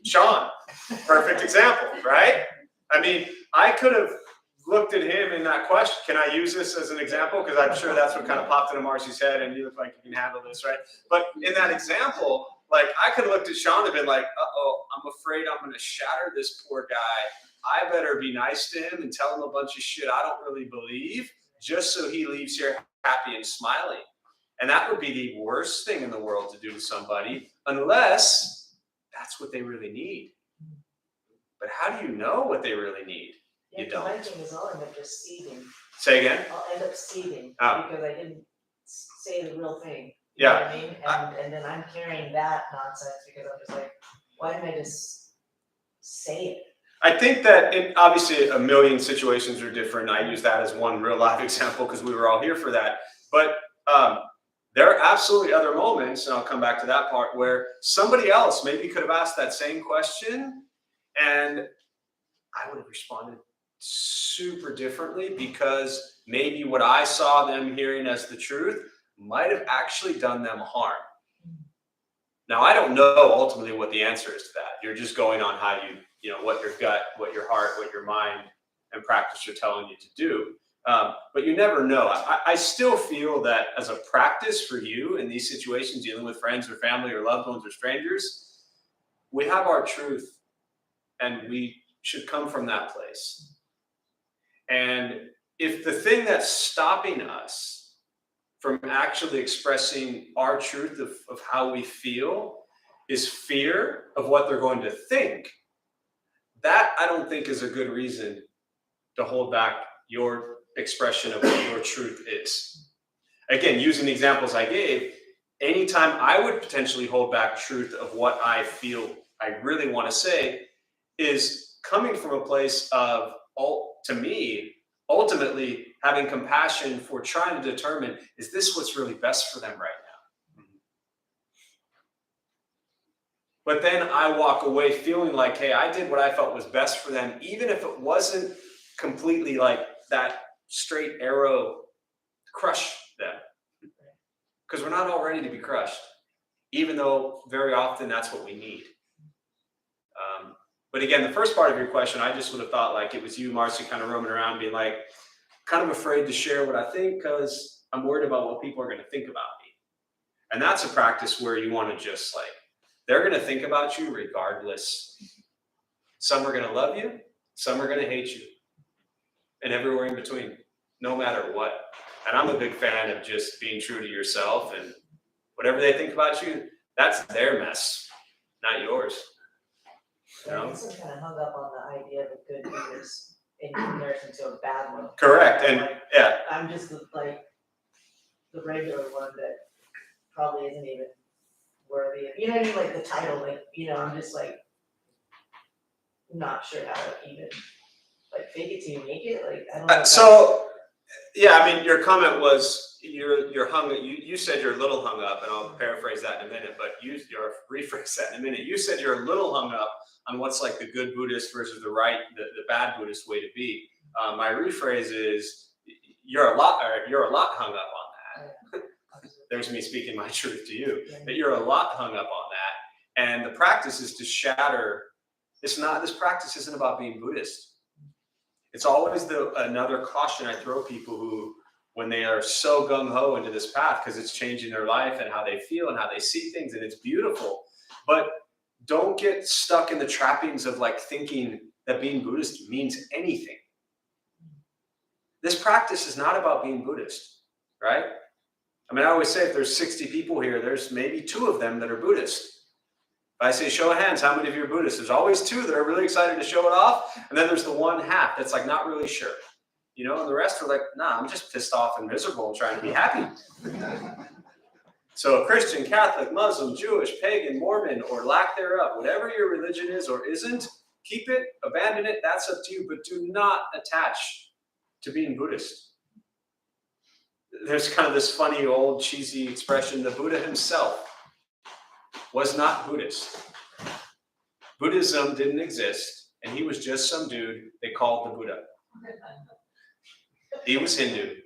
Sean, perfect example, right? I mean, I could have looked at him in that question. Can I use this as an example? Because I'm sure that's what kind of popped into Marcy's head and you look like you can handle this, right? But in that example, like I could have looked at Sean and been like, uh-oh, I'm afraid I'm going to shatter this poor guy. I better be nice to him and tell him a bunch of shit I don't really believe just so he leaves here happy and smiling. And that would be the worst thing in the world to do to somebody, unless that's what they really need. But how do you know what they really need? Yeah, You 'cause my don't. thing is I'll end up just seething. Say again? I'll end up seething Oh. because I didn't say the real thing. You know Yeah. what I mean? And then I'm carrying that nonsense because I'm just like, why didn't I just say it? I think that obviously a million situations are different. I use that as one real life example because we were all here for that. But there are absolutely other moments, and I'll come back to that part, where somebody else maybe could have asked that same question and I would have responded super differently because maybe what I saw them hearing as the truth might have actually done them harm. Now, I don't know ultimately what the answer is to that. You're just going on how what your gut, what your heart, what your mind and practice are telling you to do. But you never know. I still feel that as a practice for you in these situations, dealing with friends or family or loved ones or strangers, we have our truth and we should come from that place. And if the thing that's stopping us from actually expressing our truth of how we feel is fear of what they're going to think, that I don't think is a good reason to hold back your expression of what your truth is. Again, using the examples I gave, anytime I would potentially hold back truth of what I feel I really want to say is coming from a place of, to me, ultimately having compassion for trying to determine, is this what's really best for them right now? But then I walk away feeling like, hey, I did what I felt was best for them, even if it wasn't completely like that straight arrow to crush them. Because we're not all ready to be crushed, even though very often that's what we need. But again, the first part of your question, I just would have thought like it was you, Marcy, kind of roaming around being like, kind of afraid to share what I think because I'm worried about what people are going to think about me. And that's a practice where you want to just like, they're going to think about you regardless. Some are going to love you, some are going to hate you, and everywhere in between, no matter what. And I'm a big fan of just being true to yourself, and whatever they think about you, that's their mess, not yours. You I know? guess I'm kind of hung up on the idea of a good Buddhist in comparison to a bad one. Correct, and Like, yeah, I'm just like the regular one that probably isn't even worthy of, you know what I mean, like the title, like, I'm just like not sure how to even like fake it till you make it, like, I don't know. so yeah, I mean, your comment was you're hung. You said you're a little hung up, and I'll paraphrase that in a minute. But you're rephrase that in a minute. You said you're a little hung up on what's like the good Buddhist versus the bad Buddhist way to be. My rephrase is you're a lot hung up on that. There's me speaking my truth to you. That you're a lot hung up on that, and the practice is to shatter. This practice isn't about being Buddhist. It's always another caution I throw people who, when they are so gung-ho into this path, because it's changing their life and how they feel and how they see things, and it's beautiful. But don't get stuck in the trappings of like thinking that being Buddhist means anything. This practice is not about being Buddhist, right? I mean, I always say if there's 60 people here, there's maybe 2 of them that are Buddhist. If I say show of hands, how many of you are Buddhists? There's always 2 that are really excited to show it off, and then there's the 1/2 that's like not really sure. And the rest are like, nah, I'm just pissed off and miserable and trying to be happy. So Christian, Catholic, Muslim, Jewish, pagan, Mormon, or lack thereof, whatever your religion is or isn't, keep it, abandon it, that's up to you, but do not attach to being Buddhist. There's kind of this funny old cheesy expression, the Buddha himself was not Buddhist. Buddhism didn't exist, and he was just some dude they called the Buddha. He was Hindu.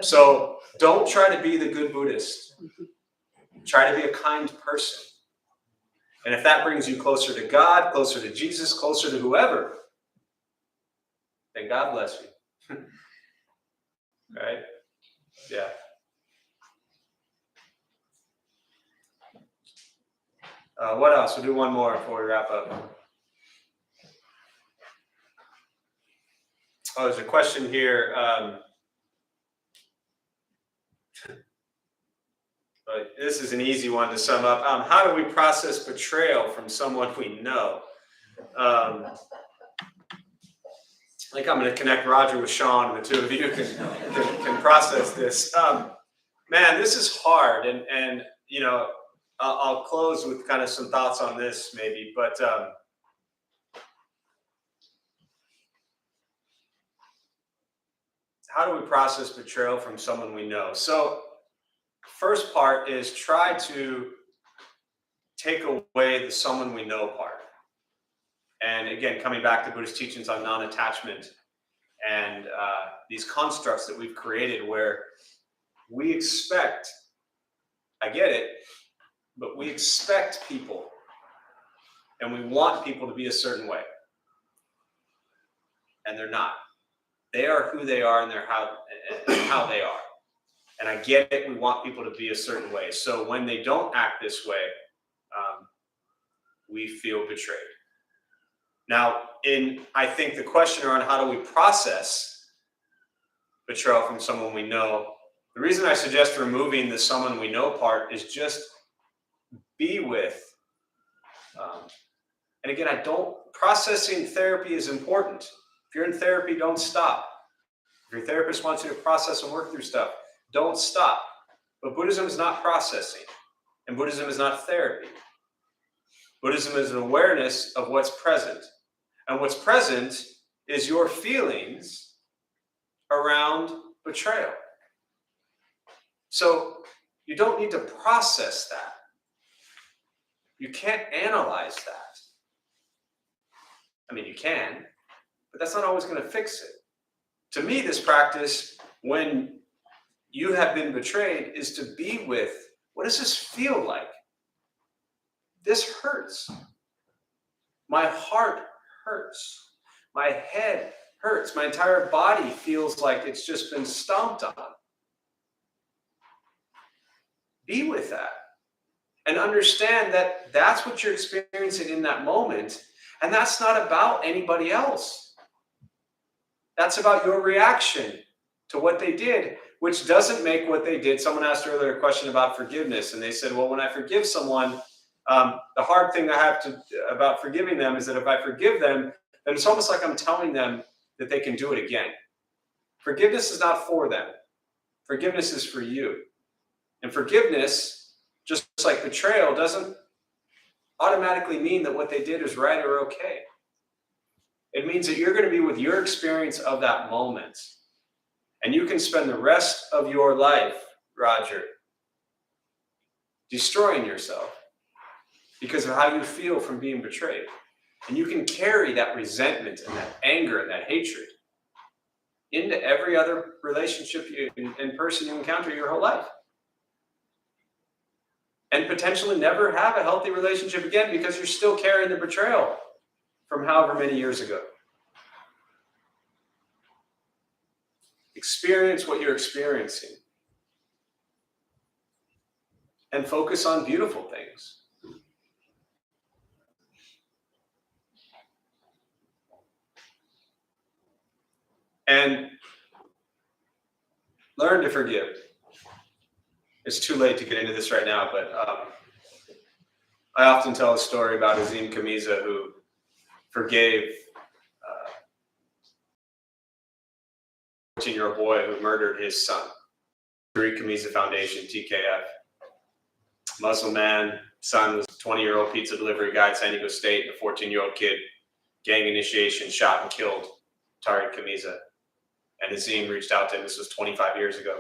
So don't try to be the good Buddhist. Try to be a kind person. And if that brings you closer to God, closer to Jesus, closer to whoever, then God bless you. Right? Yeah. What else? We'll do one more before we wrap up. there's a question here. But this is an easy one to sum up. How do we process betrayal from someone we know? I think I'm going to connect Roger with Sean, and the two of you can process this. Man, this is hard, and you know, I'll close with kind of some thoughts on this, maybe. But how do we process betrayal from someone we know? So, first part is try to take away the someone we know part. And again, coming back to Buddhist teachings on non-attachment and these constructs that we've created where we expect, I get it, but we expect people and we want people to be a certain way. And they're not. They are who they are and they're how they are. And I get it, we want people to be a certain way. So when they don't act this way, we feel betrayed. Now, I think the question around how do we process betrayal from someone we know, the reason I suggest removing the someone we know part is just be with. And again, processing therapy is important. If you're in therapy, don't stop. If your therapist wants you to process and work through stuff, don't stop. But Buddhism is not processing, and Buddhism is not therapy. Buddhism is an awareness of what's present. And what's present is your feelings around betrayal. So you don't need to process that. You can't analyze that. I mean, you can, but that's not always going to fix it. To me, this practice, when you have been betrayed, is to be with, what does this feel like? This hurts. My heart hurts. My head hurts. My entire body feels like it's just been stomped on. Be with that and understand that that's what you're experiencing in that moment, and that's not about anybody else. That's about your reaction to what they did, which doesn't make what they did. Someone asked earlier a question about forgiveness, and they said, well, when I forgive someone, the hard thing about forgiving them is that if I forgive them, then it's almost like I'm telling them that they can do it again. Forgiveness is not for them. Forgiveness is for you. And forgiveness, just like betrayal, doesn't automatically mean that what they did is right or okay. It means that you're going to be with your experience of that moment. And you can spend the rest of your life, Roger, destroying yourself because of how you feel from being betrayed. And you can carry that resentment and that anger and that hatred into every other relationship and person you encounter your whole life. And potentially never have a healthy relationship again because you're still carrying the betrayal from however many years ago. Experience what you're experiencing. And focus on beautiful things. And learn to forgive. It's too late to get into this right now, but I often tell a story about Azim Kamiza, who forgave a 14-year-old boy who murdered his son. Tariq Kamiza Foundation, TKF. Muslim man, son was a 20-year-old pizza delivery guy at San Diego State, and a 14-year-old kid, gang initiation, shot and killed Tariq Kamiza. And Azim reached out to him. This was 25 years ago.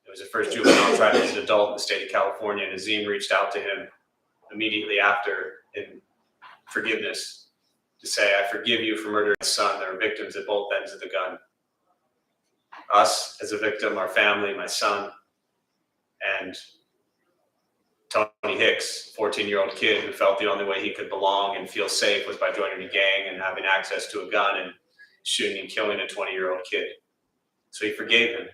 It was the first juvenile tried as an adult in the state of California, and Azim reached out to him immediately after in forgiveness to say, I forgive you for murdering my son. There were victims at both ends of the gun. Us as a victim, our family, my son, and Tony Hicks, 14-year-old kid who felt the only way he could belong and feel safe was by joining a gang and having access to a gun and shooting and killing a 20-year-old kid. So he forgave him.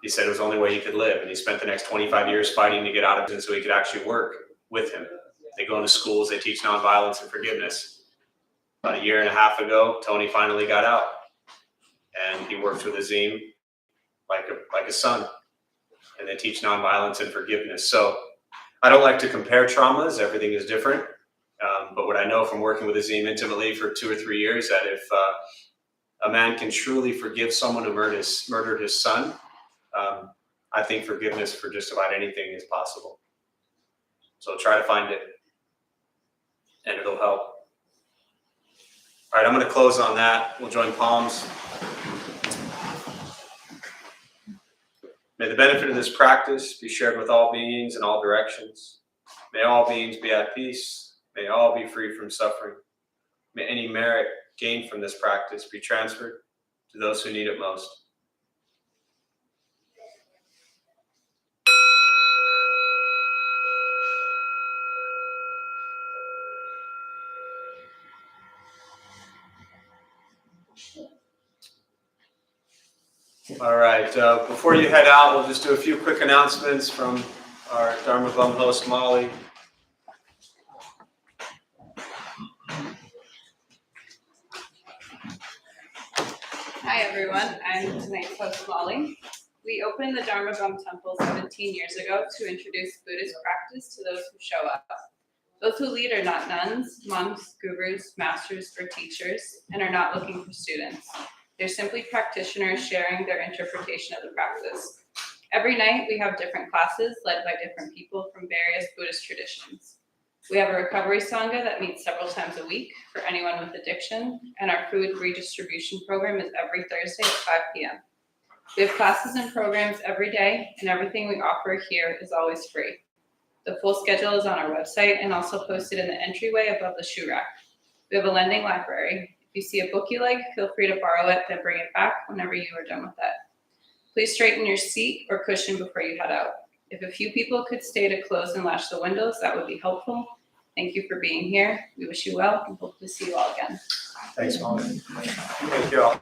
He said it was the only way he could live, and he spent the next 25 years fighting to get out of it so he could actually work with him. They go into schools, they teach nonviolence and forgiveness. About a year and a half ago, Tony finally got out, and he works with Azim like a son, and they teach nonviolence and forgiveness. So I don't like to compare traumas. Everything is different. But what I know from working with Azim intimately for 2 or 3 years, that if a man can truly forgive someone who murdered his son, I think forgiveness for just about anything is possible. So try to find it, and it'll help. All right, I'm going to close on that. We'll join palms. May the benefit of this practice be shared with all beings in all directions. May all beings be at peace. May all be free from suffering. May any merit gained from this practice be transferred to those who need it most. All right, before you head out, we'll just do a few quick announcements from our Dharma Bum host, Molly. Hi everyone, I'm tonight's host Molly. We opened the Dharma Bum Temple 17 years ago to introduce Buddhist practice to those who show up. Those who lead are not nuns, monks, gurus, masters, or teachers, and are not looking for students. They're simply practitioners sharing their interpretation of the practice. Every night we have different classes led by different people from various Buddhist traditions. We have a recovery sangha that meets several times a week for anyone with addiction, and our food redistribution program is every Thursday at 5 p.m. We have classes and programs every day, and everything we offer here is always free. The full schedule is on our website and also posted in the entryway above the shoe rack. We have a lending library. If you see a book you like, feel free to borrow it, then bring it back whenever you are done with that. Please straighten your seat or cushion before you head out. If a few people could stay to close and latch the windows, that would be helpful. Thank you for being here. We wish you well and hope to see you all again. Thanks, Molly. Thank you all.